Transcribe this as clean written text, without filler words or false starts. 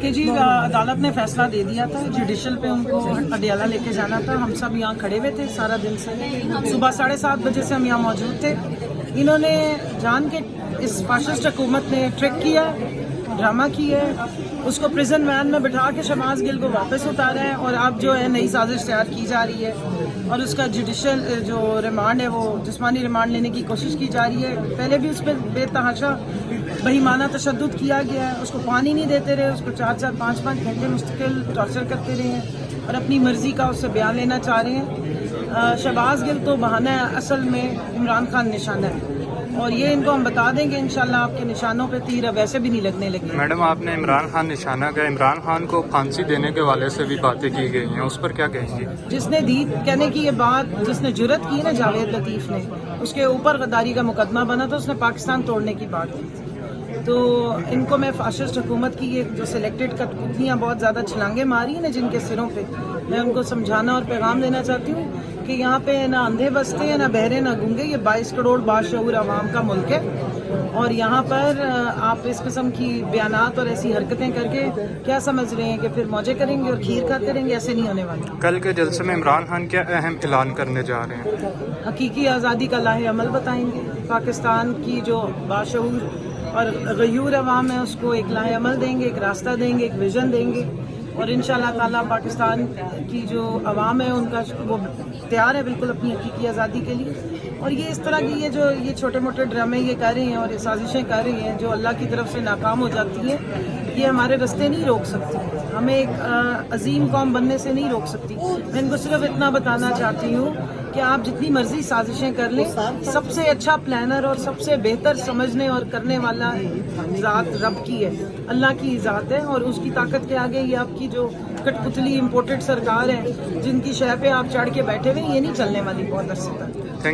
دیکھیے جی، عدالت نے فیصلہ دے دیا تھا، جوڈیشل پہ ان کو اڈیالہ لے کے جانا تھا. ہم سب یہاں کھڑے ہوئے تھے سارا دن سے، صبح 7:30 بجے سے ہم یہاں موجود تھے. انہوں نے جان کے اس فاشسٹ حکومت نے ٹرک کیا، ڈرامہ کی ہے، اس کو پریزن وین میں بٹھا کے شہباز گل کو واپس اتارا ہے، اور اب جو ہے نئی سازش تیار کی جا رہی ہے اور اس کا جوڈیشل جو ریمانڈ ہے وہ جسمانی ریمانڈ لینے کی کوشش کی جا رہی ہے. پہلے بھی اس پہ بے تحاشا بہیمانہ تشدد کیا گیا ہے. اس کو پانی نہیں دیتے رہے، اس کو 4 5 گھنٹے مستقل ٹارچر کرتے رہے ہیں اور اپنی مرضی کا اس سے بیان لینا چاہ رہے ہیں. شہباز گل تو بہانہ ہے، اصل میں عمران خان نشانہ ہے، اور یہ ان کو ہم بتا دیں گے انشاءاللہ آپ کے نشانوں پہ تیر ویسے بھی نہیں لگنے لگے. میڈم آپ نے عمران خان نشانہ کا، عمران خان کو پھانسی دینے کے حوالے سے بھی باتیں کی گئی ہیں، اس پر کیا کہیں گی؟ جس نے دی کہنے کی یہ بات، جس نے جرت کی نا جاوید لطیف نے، اس کے اوپر غداری کا مقدمہ بنا تھا، اس نے پاکستان توڑنے کی بات کی. تو ان کو میں فاشسٹ حکومت کی یہ جو سلیکٹڈ کٹپتلیاں بہت زیادہ چھلانگیں ماری ہیں نا جن کے سروں پہ، میں ان کو سمجھانا اور پیغام دینا چاہتی ہوں کہ یہاں پہ نہ اندھے بستے ہیں، نہ بہرے، نہ گونگے. یہ 22 کروڑ باشعور عوام کا ملک ہے، اور یہاں پر آپ اس قسم کی بیانات اور ایسی حرکتیں کر کے کیا سمجھ رہے ہیں کہ پھر موجے کریں گے اور کھیر کھاتے رہیں گے؟ ایسے نہیں ہونے والا. کل کے جلسے میں عمران خان کیا اہم اعلان کرنے جا رہے ہیں؟ حقیقی آزادی کا لاہ عمل بتائیں گے. پاکستان کی جو باشعور اور غیور عوام ہے اس کو ایک لاہ عمل دیں گے، ایک راستہ دیں گے، ایک ویژن دیں گے، اور انشاءاللہ تعالیٰ پاکستان کی جو عوام ہے ان کا وہ تیار ہے بالکل اپنی حقیقی آزادی کے لیے. اور یہ اس طرح کی یہ چھوٹے موٹے ڈرامے یہ کر رہے ہیں اور یہ سازشیں کر رہی ہیں جو اللہ کی طرف سے ناکام ہو جاتی ہیں، یہ ہمارے راستے نہیں روک سکتی، ہمیں ایک عظیم قوم بننے سے نہیں روک سکتی. میں ان کو صرف اتنا بتانا چاہتی ہوں کہ آپ جتنی مرضی سازشیں کر لیں، سب سے اچھا پلانر اور سب سے بہتر سمجھنے اور کرنے والا ذات رب کی ہے، اللہ کی ذات ہے، اور اس کی طاقت کے آگے یہ آپ کی جو کٹ پتلی امپورٹڈ سرکار ہے جن کی شہ پہ آپ چڑھ کے بیٹھے ہوئے، یہ نہیں چلنے والی بہت عرصے تک.